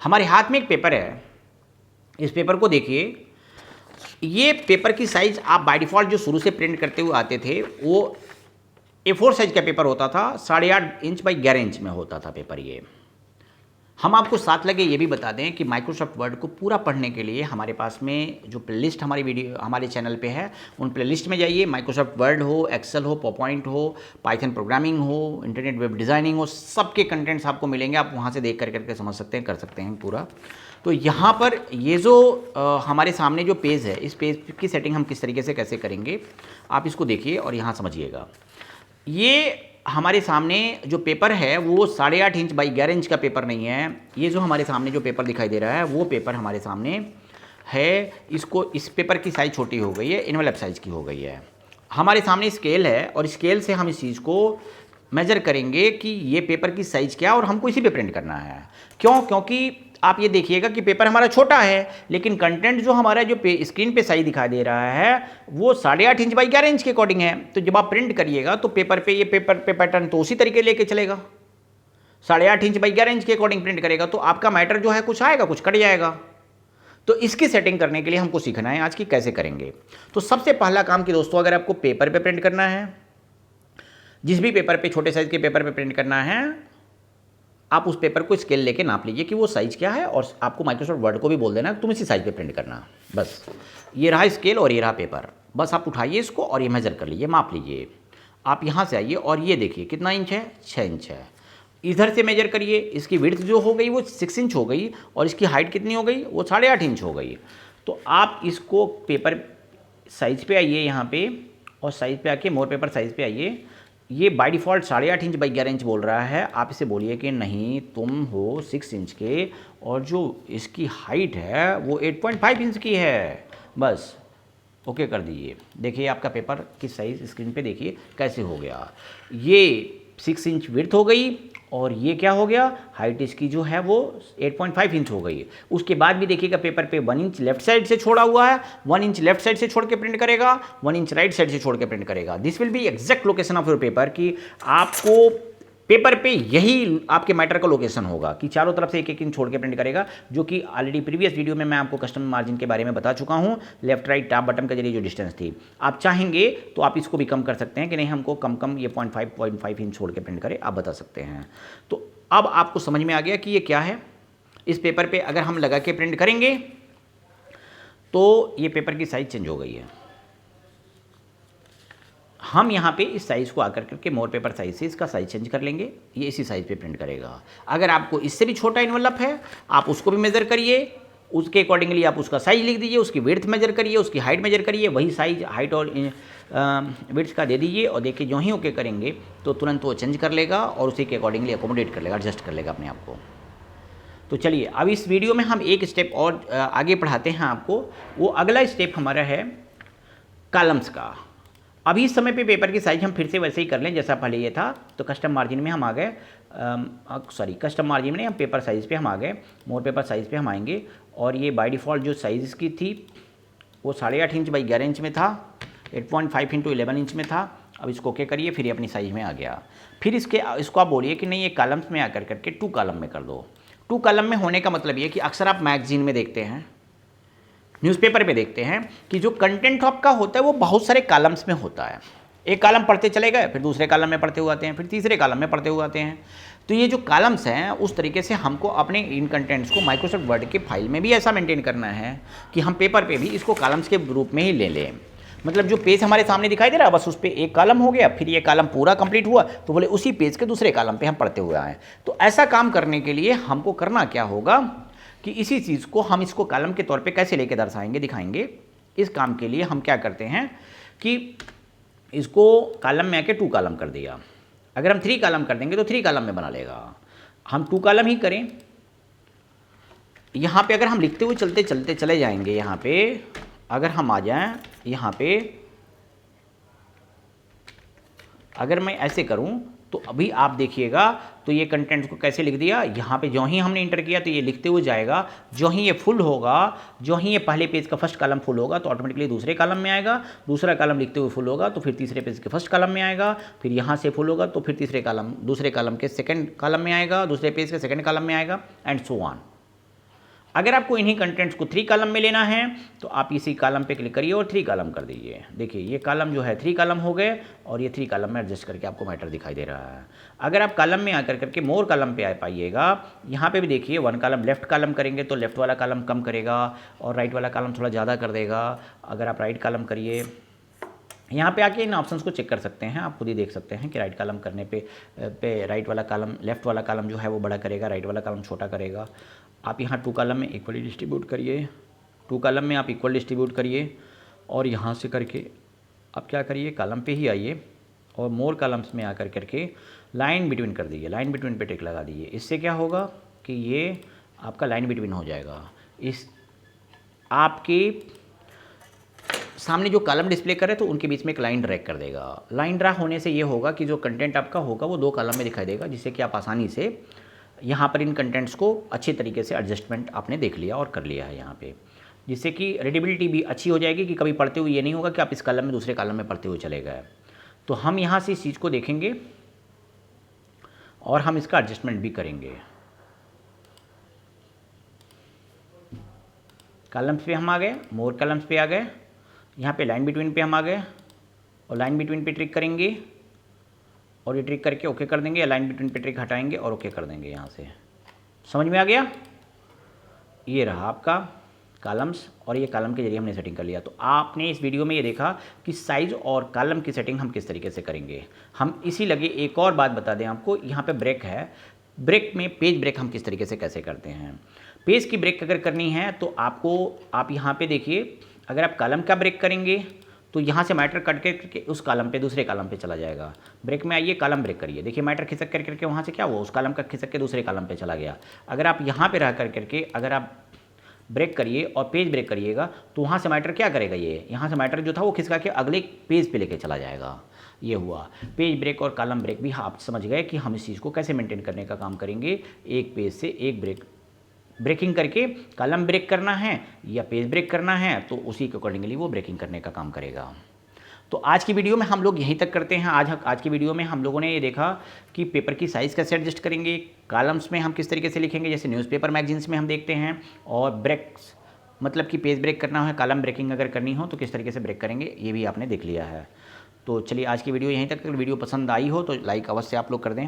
हमारे हाथ में एक पेपर है, इस पेपर को देखिए। ये पेपर की साइज आप बाय डिफ़ॉल्ट जो शुरू से प्रिंट करते हुए आते थे वो A4 साइज का पेपर होता था, 8.5 इंच बाई 11 इंच में होता था पेपर ये। हम आपको साथ लगे ये भी बता दें कि माइक्रोसॉफ्ट वर्ड को पूरा पढ़ने के लिए हमारे पास में जो प्लेलिस्ट हमारी वीडियो हमारे चैनल पे है, उन प्लेलिस्ट में जाइए। माइक्रोसॉफ्ट वर्ड हो, एक्सेल हो, पावरपॉइंट हो, पाइथन प्रोग्रामिंग हो, इंटरनेट वेब डिज़ाइनिंग हो, सबके कंटेंट्स आपको मिलेंगे। आप वहाँ से देख करके समझ सकते हैं, कर सकते हैं पूरा। तो यहाँ पर ये जो हमारे सामने जो पेज है, इस पेज की सेटिंग हम किस तरीके से कैसे करेंगे आप इसको देखिए और यहाँ समझिएगा। ये हमारे सामने जो पेपर है वो 8.5 इंच बाई 11 इंच का पेपर नहीं है। ये जो हमारे सामने जो पेपर दिखाई दे रहा है वो पेपर हमारे सामने है। इस पेपर की साइज़ छोटी हो गई है, इनवेलप साइज़ की हो गई है। हमारे सामने स्केल है और स्केल से हम इस चीज़ को मेजर करेंगे कि ये पेपर की साइज़ क्या है और हमको इसी पे प्रिंट करना है। क्योंकि आप ये देखिएगा कि पेपर हमारा छोटा है, लेकिन कंटेंट जो हमारा जो स्क्रीन पे साइज दिखाई दे रहा है वो 8.5 इंच बाई 11 इंच के अकॉर्डिंग है। तो जब आप प्रिंट करिएगा तो पेपर पे पैटर्न तो उसी तरीके लेके चलेगा, 8.5 इंच बाई 11 इंच के अकॉर्डिंग प्रिंट करेगा। तो आपका मैटर जो है कुछ आएगा, कुछ कट जाएगा। तो इसकी सेटिंग करने के लिए हमको सीखना है आज की कैसे करेंगे। तो सबसे पहला काम कि दोस्तों, अगर आपको पेपर पे प्रिंट करना है, जिस भी पेपर पे, छोटे साइज के पेपर पे प्रिंट करना है, आप उस पेपर को स्केल लेके नाप लीजिए कि वो साइज़ क्या है और आपको माइक्रोसॉफ्ट वर्ड को भी बोल देना तुम इसी साइज़ पे प्रिंट करना। बस ये रहा स्केल और ये रहा पेपर। बस आप उठाइए इसको और ये मेजर कर लीजिए, माप लीजिए। आप यहाँ से आइए और ये देखिए कितना इंच है, 6 इंच है। इधर से मेजर करिए, इसकी विड्थ जो हो गई वो 6 इंच हो गई और इसकी हाइट कितनी हो गई, वो 8.5 इंच हो गई। तो आप इसको पेपर साइज़ पे आइए यहाँ पे और साइज़ पे आके मोर पेपर साइज़ पे आइए। ये by default 8.5 inch by 11 inch बोल रहा है। आप इसे बोलिए कि नहीं तुम हो 6 इंच के और जो इसकी हाइट है वो 8.5 इंच की है। बस ओके कर दीजिए। देखिए आपका पेपर की साइज़ स्क्रीन पे देखिए कैसे हो गया। ये 6 इंच विड्थ हो गई और ये क्या हो गया, हाइट इसकी जो है वो 8.5 इंच हो गई। उसके बाद भी देखिएगा पेपर पे 1 इंच लेफ्ट साइड से छोड़ा हुआ है, 1 इंच लेफ्ट साइड से छोड़ के प्रिंट करेगा, 1 इंच राइट साइड से छोड़ के प्रिंट करेगा। This will be exact location of your paper कि आपको पेपर पे यही आपके मैटर का लोकेशन होगा कि चारों तरफ से एक एक इंच छोड़ के प्रिंट करेगा, जो कि ऑलरेडी प्रीवियस वीडियो में मैं आपको कस्टम मार्जिन के बारे में बता चुका हूं। लेफ्ट राइट टॉप बटन के जरिए जो डिस्टेंस थी, आप चाहेंगे तो आप इसको भी कम कर सकते हैं कि नहीं हमको कम ये 0.5 इंच छोड़ के प्रिंट करें, आप बता सकते हैं। तो अब आपको समझ में आ गया कि ये क्या है। इस पेपर पे अगर हम लगा के प्रिंट करेंगे तो ये पेपर की साइज चेंज हो गई है। हम यहाँ पे इस साइज़ को आकर करके मोर पेपर साइज से इसका साइज़ चेंज कर लेंगे, ये इसी साइज़ पे प्रिंट करेगा। अगर आपको इससे भी छोटा इनवलप है आप उसको भी मेज़र करिए, उसके अकॉर्डिंगली आप उसका साइज़ लिख दीजिए, उसकी विड्थ मेजर करिए, उसकी हाइट मेजर करिए, वही साइज़ हाइट और विड्थ का दे दीजिए और देखिए जो ही ओके करेंगे तो तुरंत वो चेंज कर लेगा और उसी के अकॉर्डिंगली अकोमोडेट कर लेगा, एडजस्ट कर लेगा अपने आप को। तो चलिए अब इस वीडियो में हम एक स्टेप और आगे पढ़ाते हैं आपको। वो अगला स्टेप हमारा है कॉलम्स का। अभी इस समय पे पेपर की साइज़ हम फिर से वैसे ही कर लें जैसा पहले ये था। तो कस्टम मार्जिन में हम आ गए, कस्टम मार्जिन में हम पेपर साइज़ पे हम आ गए, मोर पेपर साइज़ पे हम आएंगे और ये बाय डिफ़ॉल्ट जो साइज़ इसकी थी वो 8.5 इंच बाई 11 इंच में था, 8.5 इंटू 11 इंच में था। अब इसको ओके करिए, फिर ये अपनी साइज़ में आ गया। फिर इसको आप बोलिए कि नहीं ये कॉलम्स में आकर करके 2 कॉलम में कर दो। 2 कॉलम में होने का मतलब ये कि अक्सर आप मैगजीन में देखते हैं, न्यूज़पेपर पे देखते हैं कि जो कंटेंट आपका होता है वो बहुत सारे कॉलम्स में होता है। एक कॉलम पढ़ते चले गए, फिर दूसरे कॉलम में पढ़ते हुए आते हैं, फिर तीसरे कॉलम में पढ़ते हुए आते हैं। तो ये जो कॉलम्स हैं उस तरीके से हमको अपने इन कंटेंट्स को माइक्रोसॉफ्ट वर्ड के फाइल में भी ऐसा मेंटेन करना है कि हम पेपर पे भी इसको कॉलम्स के रूप में ही ले लें। मतलब जो पेज हमारे सामने दिखाई दे रहा है बस उस पर एक कॉलम हो गया, फिर ये कॉलम पूरा कंप्लीट हुआ तो बोले उसी पेज के दूसरे कॉलम पे हम पढ़ते हुए आए। तो ऐसा काम करने के लिए हमको करना क्या होगा कि इसी चीज़ को हम इसको कॉलम के तौर पे कैसे लेके दर्शाएंगे, दिखाएंगे। इस काम के लिए हम क्या करते हैं कि इसको कॉलम में आके 2 कॉलम कर दिया। अगर हम 3 कॉलम कर देंगे तो 3 कॉलम में बना लेगा। हम 2 कॉलम ही करें। यहाँ पे अगर हम लिखते हुए चलते चलते चले जाएंगे, यहाँ पे अगर हम आ जाएं, यहाँ पे अगर मैं ऐसे करूँ तो अभी आप देखिएगा तो ये कंटेंट को कैसे लिख दिया। यहाँ पे जो ही हमने इंटर किया तो ये लिखते हुए जाएगा, जो ही ये फुल होगा, जो ही ये पहले पेज का फर्स्ट कॉलम फुल होगा तो ऑटोमेटिकली दूसरे कॉलम में आएगा, दूसरा कॉलम लिखते हुए फुल होगा तो फिर तीसरे पेज के फर्स्ट कॉलम में आएगा, फिर यहाँ से फुल होगा तो फिर दूसरे कॉलम के सेकंड कॉलम में आएगा, दूसरे पेज के सेकंड कॉलम में आएगा एंड सो ऑन। अगर आपको इन्हीं कंटेंट्स को 3 कॉलम में लेना है तो आप इसी कॉलम पे क्लिक करिए और 3 कॉलम कर दीजिए। देखिए ये कॉलम जो है 3 कॉलम हो गए और ये 3 कॉलम में एडजस्ट करके आपको मैटर दिखाई दे रहा है। अगर आप कॉलम में आकर करके मोर कॉलम पे आ पाइएगा, यहाँ पे भी देखिए 1 कॉलम लेफ्ट कॉलम करेंगे तो लेफ्ट वाला कॉलम कम करेगा और राइट वाला कॉलम थोड़ा ज़्यादा कर देगा। अगर आप राइट कॉलम करिए, यहाँ पे आके इन ऑप्शंस को चेक कर सकते हैं, आप खुद ही देख सकते हैं कि राइट कॉलम करने पे राइट वाला कॉलम लेफ्ट वाला कॉलम जो है वो बड़ा करेगा, राइट वाला कॉलम छोटा करेगा। आप यहाँ 2 कॉलम में इक्वली डिस्ट्रीब्यूट करिए, 2 कॉलम में आप इक्वल डिस्ट्रीब्यूट करिए और यहाँ से करके आप क्या करिए, कॉलम पे ही आइए और मोर कॉलम्स में आकर करके लाइन बिटवीन कर दीजिए, लाइन बिटवीन पे टिक लगा दीजिए। इससे क्या होगा कि ये आपका लाइन बिटवीन हो जाएगा। इस आपके सामने जो कॉलम डिस्प्ले करे तो उनके बीच में एक लाइन ड्रैग कर देगा। लाइन ड्रा होने से ये होगा कि जो कंटेंट आपका होगा वो 2 कॉलम में दिखाई देगा, जिससे कि आप आसानी से यहाँ पर इन कंटेंट्स को अच्छे तरीके से एडजस्टमेंट आपने देख लिया और कर लिया है यहाँ पे, जिससे कि रीडेबिलिटी भी अच्छी हो जाएगी कि कभी पढ़ते हुए ये नहीं होगा कि आप इस कॉलम में दूसरे कॉलम में पढ़ते हुए चले गए। तो हम यहाँ से इस चीज़ को देखेंगे और हम इसका एडजस्टमेंट भी करेंगे। कॉलम्स पे हम आ गए, मोर कॉलम्स पे आ गए, यहाँ पे लाइन बिटवीन पे हम आ गए और लाइन बिटवीन पे ट्रिक करेंगे और ये ट्रिक करके ओके कर देंगे, या लाइन बिटवीन पे ट्रिक हटाएंगे और ओके कर देंगे। यहाँ से समझ में आ गया? ये रहा आपका कॉलम्स और ये कॉलम के जरिए हमने सेटिंग कर लिया। तो आपने इस वीडियो में ये देखा कि साइज़ और कॉलम की सेटिंग हम किस तरीके से करेंगे। हम इसी लगे एक और बात बता दें आपको, यहाँ पे ब्रेक है, ब्रेक में पेज ब्रेक हम किस तरीके से कैसे करते हैं। पेज की ब्रेक अगर करनी है तो आप यहाँ पे देखिए, अगर आप कॉलम का ब्रेक करेंगे तो यहाँ से मैटर कट करके उस कॉलम पे दूसरे कॉलम पे चला जाएगा। ब्रेक में आइए, कॉलम ब्रेक करिए, देखिए मैटर खिसक कर करके वहाँ से क्या हुआ, उस कॉलम का खिसक के दूसरे कॉलम पे चला गया। अगर आप यहाँ पे रह कर करके अगर आप ब्रेक करिए और पेज ब्रेक करिएगा तो वहाँ से मैटर क्या करेगा, ये यहाँ से मैटर जो था वो खिसका के अगले पेज पे लेके चला जाएगा। ये हुआ पेज ब्रेक और कॉलम ब्रेक भी आप समझ गए कि हम इस चीज़ को कैसे मेंटेन करने का काम करेंगे। एक पेज से एक ब्रेकिंग करके कॉलम ब्रेक करना है या पेज ब्रेक करना है तो उसी के अकॉर्डिंगली वो ब्रेकिंग करने का काम करेगा। तो आज की वीडियो में हम लोग यहीं तक करते हैं। आज की वीडियो में हम लोगों ने ये देखा कि पेपर की साइज़ कैसे एडजस्ट करेंगे, कॉलम्स में हम किस तरीके से लिखेंगे जैसे न्यूज़पेपर मैगजीन्स में हम देखते हैं, और ब्रेक्स मतलब कि पेज ब्रेक करना है, कॉलम ब्रेकिंग अगर करनी हो तो किस तरीके से ब्रेक करेंगे, ये भी आपने देख लिया है। तो चलिए आज की वीडियो यहीं तक। अगर वीडियो पसंद आई हो तो लाइक अवश्य आप लोग कर दें।